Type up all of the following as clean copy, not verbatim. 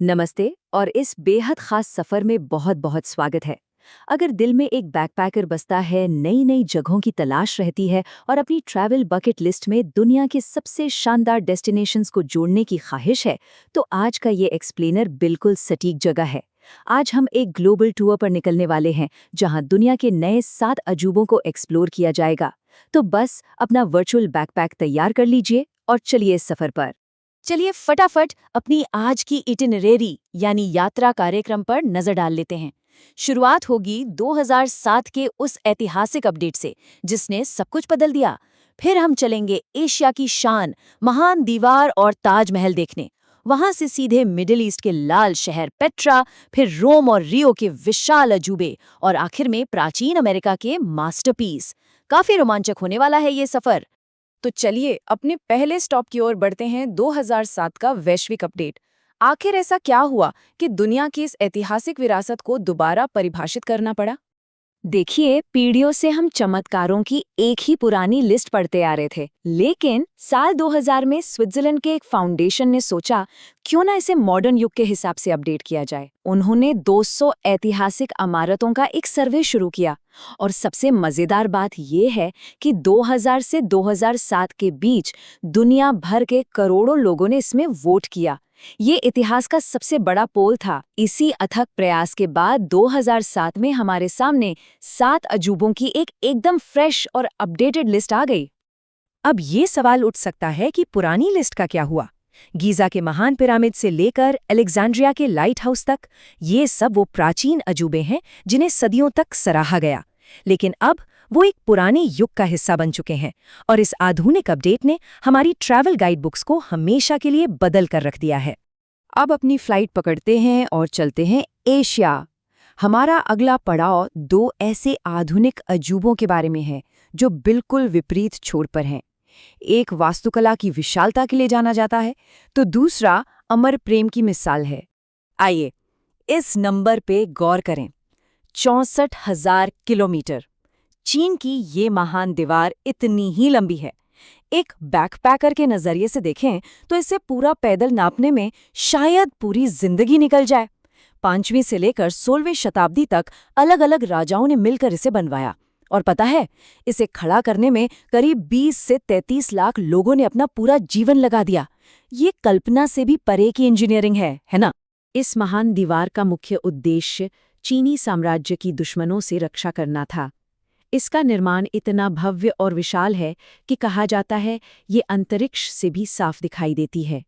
नमस्ते और इस बेहद खास सफर में बहुत बहुत स्वागत है। अगर दिल में एक बैकपैकर बसता है, नई नई जगहों की तलाश रहती है और अपनी ट्रैवल बकेट लिस्ट में दुनिया के सबसे शानदार डेस्टिनेशंस को जोड़ने की ख्वाहिश है, तो आज का ये एक्सप्लेनर बिल्कुल सटीक जगह है। आज हम एक ग्लोबल टूर पर निकलने वाले हैं, जहां दुनिया के नए 7 अजूबों को एक्सप्लोर किया जाएगा। तो बस अपना वर्चुअल बैकपैक तैयार कर लीजिए और चलिए इस सफर पर। चलिए फटाफट अपनी आज की इटिनरेरी यानी यात्रा कार्यक्रम पर नजर डाल लेते हैं। शुरुआत होगी 2007 के उस ऐतिहासिक अपडेट से जिसने सब कुछ बदल दिया। फिर हम चलेंगे एशिया की शान, महान दीवार और ताजमहल देखने। वहां से सीधे मिडिल ईस्ट के लाल शहर पेट्रा, फिर रोम और रियो के विशाल अजूबे और आखिर में प्राचीन अमेरिका के मास्टरपीस। काफी रोमांचक होने वाला है ये सफर। तो चलिए अपने पहले स्टॉप की ओर बढ़ते हैं, 2007 का वैश्विक अपडेट। आखिर ऐसा क्या हुआ कि दुनिया की इस ऐतिहासिक विरासत को दोबारा परिभाषित करना पड़ा? देखिए, पीढ़ियों से हम चमत्कारों की एक ही पुरानी लिस्ट पढ़ते आ रहे थे, लेकिन साल 2000 में स्विट्जरलैंड के एक फाउंडेशन ने सोचा, क्यों ना इसे मॉडर्न युग के हिसाब से अपडेट किया जाए। उन्होंने 200 ऐतिहासिक इमारतों का एक सर्वे शुरू किया और सबसे मजेदार बात यह है कि 2000 से 2007 के बीच दुनिया भर के करोड़ों लोगों ने इसमें वोट किया। ये इतिहास का सबसे बड़ा पोल था। इसी अथक प्रयास के बाद 2007 में हमारे सामने 7 अजूबों की एक एकदम फ्रेश और अपडेटेड लिस्ट आ गई। अब ये सवाल उठ सकता है कि पुरानी लिस्ट का क्या हुआ? गीजा के महान पिरामिड से लेकर अलेक्जेंड्रिया के लाइट हाउस तक, ये सब वो प्राचीन अजूबे हैं जिन्हें सदियों तक सराहा गया। लेकिन अब वो एक पुराने युग का हिस्सा बन चुके हैं और इस आधुनिक अपडेट ने हमारी ट्रैवल गाइड बुक्स को हमेशा के लिए बदल कर रख दिया है। अब अपनी फ्लाइट पकड़ते हैं और चलते हैं एशिया। हमारा अगला पड़ाव 2 ऐसे आधुनिक अजूबों के बारे में है जो बिल्कुल विपरीत छोर पर हैं। एक वास्तुकला की विशालता के लिए जाना जाता है, तो दूसरा अमर प्रेम की मिसाल है। आइए इस नंबर पे गौर करें। 64,000 किलोमीटर। चीन की ये महान दीवार इतनी ही लंबी है। एक बैकपैकर के नजरिए से देखें तो इसे पूरा पैदल नापने में शायद पूरी जिंदगी निकल जाए। 5वीं से लेकर 16वीं शताब्दी तक अलग अलग राजाओं ने मिलकर इसे बनवाया। और पता है, इसे खड़ा करने में करीब 20 से 33 लाख लोगों ने अपना पूरा जीवन लगा दिया। ये कल्पना से भी परे की इंजीनियरिंग है ना? इस महान दीवार का मुख्य उद्देश्य चीनी साम्राज्य की दुश्मनों से रक्षा करना था। इसका निर्माण इतना भव्य और विशाल है कि कहा जाता है ये अंतरिक्ष से भी साफ दिखाई देती है।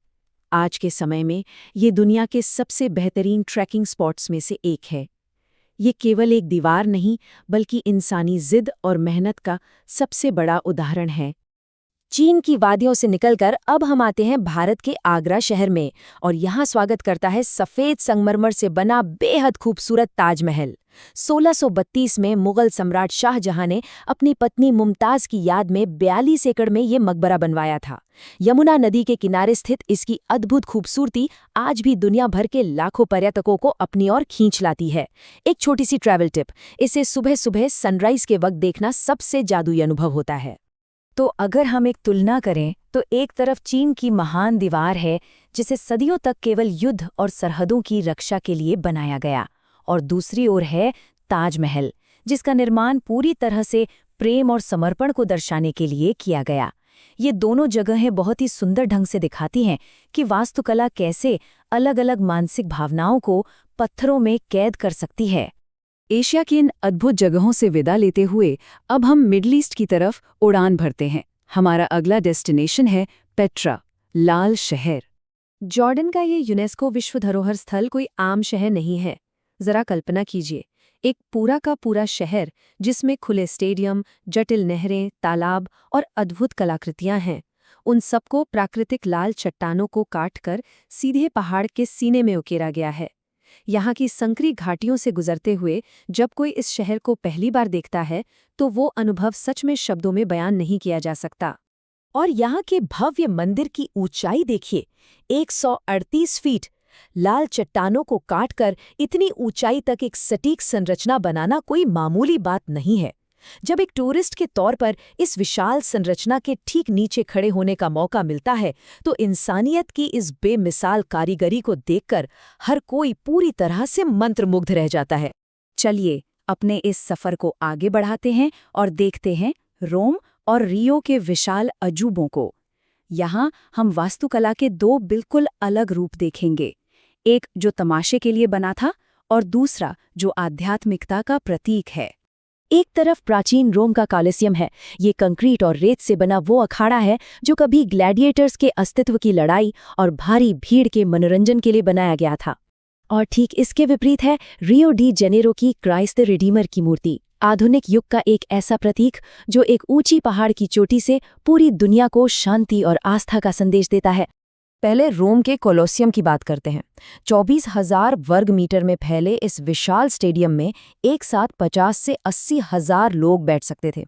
आज के समय में ये दुनिया के सबसे बेहतरीन ट्रैकिंग स्पॉट्स में से एक है। ये केवल एक दीवार नहीं, बल्कि इंसानी जिद और मेहनत का सबसे बड़ा उदाहरण है। चीन की वादियों से निकलकर अब हम आते हैं भारत के आगरा शहर में और यहाँ स्वागत करता है सफेद संगमरमर से बना बेहद खूबसूरत ताजमहल। 1632 में मुगल सम्राट शाहजहां ने अपनी पत्नी मुमताज की याद में 42 एकड़ में ये मकबरा बनवाया था। यमुना नदी के किनारे स्थित इसकी अद्भुत खूबसूरती आज भी दुनिया भर के लाखों पर्यटकों को अपनी ओर खींच लाती है। एक छोटी सी ट्रैवल टिप, इसे सुबह सुबह सनराइज के वक्त देखना सबसे जादुई अनुभव होता है। तो अगर हम एक तुलना करें तो एक तरफ चीन की महान दीवार है जिसे सदियों तक केवल युद्ध और सरहदों की रक्षा के लिए बनाया गया, और दूसरी ओर है ताजमहल, जिसका निर्माण पूरी तरह से प्रेम और समर्पण को दर्शाने के लिए किया गया। ये दोनों जगहें बहुत ही सुंदर ढंग से दिखाती हैं कि वास्तुकला कैसे अलग-अलग मानसिक भावनाओं को पत्थरों में कैद कर सकती है। एशिया की इन अद्भुत जगहों से विदा लेते हुए अब हम मिडल ईस्ट की तरफ उड़ान भरते हैं। हमारा अगला डेस्टिनेशन है पेट्रा, लाल शहर। जॉर्डन का ये यूनेस्को विश्व धरोहर स्थल कोई आम शहर नहीं है। जरा कल्पना कीजिए, एक पूरा का पूरा शहर जिसमें खुले स्टेडियम, जटिल नहरें, तालाब और अद्भुत कलाकृतियां हैं। उन सबको प्राकृतिक लाल चट्टानों को काटकर सीधे पहाड़ के सीने में उकेरा गया है। यहाँ की संकरी घाटियों से गुजरते हुए जब कोई इस शहर को पहली बार देखता है तो वो अनुभव सच में शब्दों में बयान नहीं किया जा सकता। और यहाँ के भव्य मंदिर की ऊंचाई देखिए, 138 फीट। लाल चट्टानों को काटकर इतनी ऊंचाई तक एक सटीक संरचना बनाना कोई मामूली बात नहीं है। जब एक टूरिस्ट के तौर पर इस विशाल संरचना के ठीक नीचे खड़े होने का मौका मिलता है तो इंसानियत की इस बेमिसाल कारीगरी को देखकर हर कोई पूरी तरह से मंत्रमुग्ध रह जाता है। चलिए अपने इस सफर को आगे बढ़ाते हैं और देखते हैं रोम और रियो के विशाल अजूबों को। यहाँ हम वास्तुकला के दो बिल्कुल अलग रूप देखेंगे, एक जो तमाशे के लिए बना था और दूसरा जो आध्यात्मिकता का प्रतीक है। एक तरफ प्राचीन रोम का कॉलिसियम है। ये कंक्रीट और रेत से बना वो अखाड़ा है जो कभी ग्लैडिएटर्स के अस्तित्व की लड़ाई और भारी भीड़ के मनोरंजन के लिए बनाया गया था। और ठीक इसके विपरीत है रियो डी जेनेरो की क्राइस्ट द रिडीमर की मूर्ति, आधुनिक युग का एक ऐसा प्रतीक जो एक ऊंची पहाड़ की चोटी से पूरी दुनिया को शांति और आस्था का संदेश देता है। पहले रोम के कोलोसियम की बात करते हैं। 24,000 वर्ग मीटर में फैले इस विशाल स्टेडियम में एक साथ 50 से 80,000 लोग बैठ सकते थे।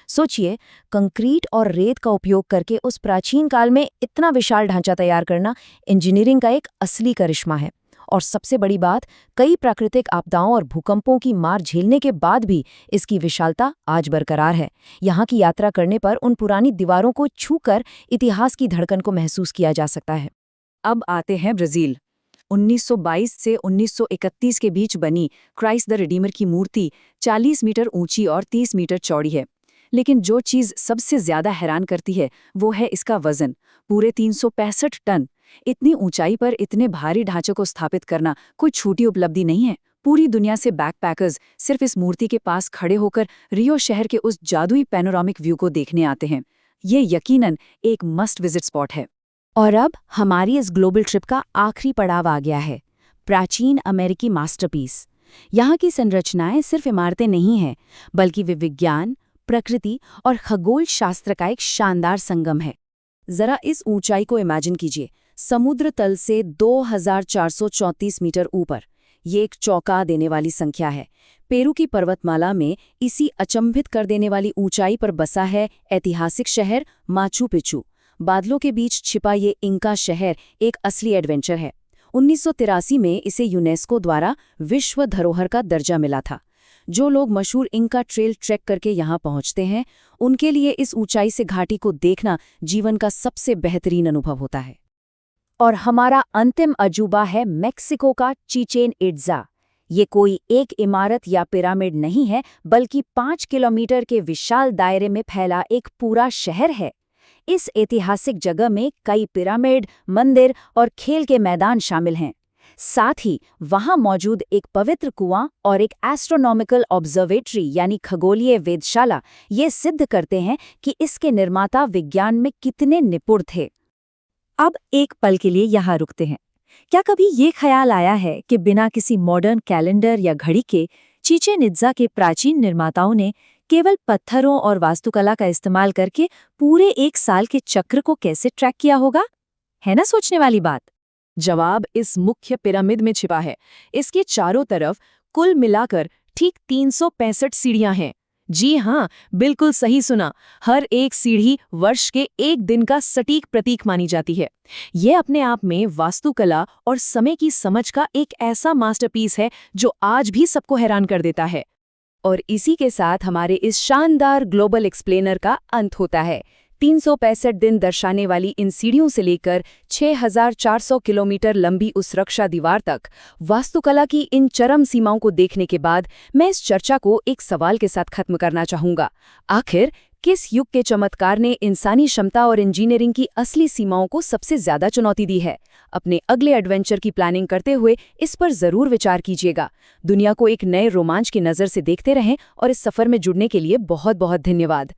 सोचिए, कंक्रीट और रेत का उपयोग करके उस प्राचीन काल में इतना विशाल ढांचा तैयार करना इंजीनियरिंग का एक असली करिश्मा है। और सबसे बड़ी बात, कई प्राकृतिक आपदाओं और भूकंपों की मार झेलने के बाद भी इसकी विशालता आज बरकरार है। यहाँ की यात्रा करने पर उन पुरानी दीवारों को छूकर इतिहास की धड़कन को महसूस किया जा सकता है। अब आते हैं ब्राजील। 1922 से 1931 के बीच बनी क्राइस्ट द रिडीमर की मूर्ति 40 मीटर ऊंची और 30 मीटर चौड़ी है। लेकिन जो चीज़ सबसे ज्यादा हैरान करती है वो है इसका वजन, पूरे 365 टन। इतनी ऊंचाई पर इतने भारी ढांचे को स्थापित करना कोई छोटी उपलब्धि नहीं है। पूरी दुनिया से बैकपैकर्स सिर्फ इस मूर्ति के पास खड़े होकर रियो शहर के उस जादुई पैनोरामिक व्यू को देखने आते हैं। ये यकीनन एक मस्ट विजिट स्पॉट है। और अब हमारी इस ग्लोबल ट्रिप का आखिरी पड़ाव आ गया है, प्राचीन अमेरिकी मास्टरपीस। यहाँ की संरचनाएं सिर्फ इमारतें नहीं हैं, बल्कि वे विज्ञान, प्रकृति और खगोल शास्त्र का एक शानदार संगम है। जरा इस ऊंचाई को इमेजिन कीजिए, समुद्र तल से 2434 मीटर ऊपर। ये एक चौंका देने वाली संख्या है। पेरू की पर्वतमाला में इसी अचंभित कर देने वाली ऊंचाई पर बसा है ऐतिहासिक शहर माचू पिचू। बादलों के बीच छिपा ये इंका शहर एक असली एडवेंचर है। 1983 में इसे यूनेस्को द्वारा विश्व धरोहर का दर्जा मिला था। जो लोग मशहूर इंका ट्रेल ट्रैक करके यहाँ पहुँचते हैं, उनके लिए इस ऊंचाई से घाटी को देखना जीवन का सबसे बेहतरीन अनुभव होता है। और हमारा अंतिम अजूबा है मेक्सिको का चिचेन इट्जा। ये कोई एक इमारत या पिरामिड नहीं है, बल्कि 5 किलोमीटर के विशाल दायरे में फैला एक पूरा शहर है। इस ऐतिहासिक जगह में कई पिरामिड, मंदिर और खेल के मैदान शामिल हैं। साथ ही वहां मौजूद एक पवित्र कुआं और एक एस्ट्रोनॉमिकल ऑब्जर्वेटरी यानी खगोलीय वेधशाला ये सिद्ध करते हैं कि इसके निर्माता विज्ञान में कितने निपुण थे। अब एक पल के लिए यहाँ रुकते हैं। क्या कभी ये ख्याल आया है कि बिना किसी मॉडर्न कैलेंडर या घड़ी के चिचेन इट्जा के प्राचीन निर्माताओं ने केवल पत्थरों और वास्तुकला का इस्तेमाल करके पूरे एक साल के चक्र को कैसे ट्रैक किया होगा? है ना सोचने वाली बात। जवाब इस मुख्य पिरामिड में छिपा है। इसके चारों तरफ कुल मिलाकर ठीक 365 सीढ़ियां हैं। जी हाँ, बिल्कुल सही सुना। हर एक सीढ़ी वर्ष के एक दिन का सटीक प्रतीक मानी जाती है। ये अपने आप में वास्तुकला और समय की समझ का एक ऐसा मास्टरपीस है जो आज भी सबको हैरान कर देता है। और इसी के साथ हमारे इस शानदार ग्लोबल एक्सप्लेनर का अंत होता है। 365 दिन दर्शाने वाली इन सीढ़ियों से लेकर 6,400 किलोमीटर लंबी उस रक्षा दीवार तक वास्तुकला की इन चरम सीमाओं को देखने के बाद मैं इस चर्चा को एक सवाल के साथ खत्म करना चाहूंगा। आखिर किस युग के चमत्कार ने इंसानी क्षमता और इंजीनियरिंग की असली सीमाओं को सबसे ज्यादा चुनौती दी है? अपने अगले एडवेंचर की प्लानिंग करते हुए इस पर जरूर विचार कीजिएगा। दुनिया को एक नए रोमांच की नज़र से देखते रहें और इस सफर में जुड़ने के लिए बहुत बहुत धन्यवाद।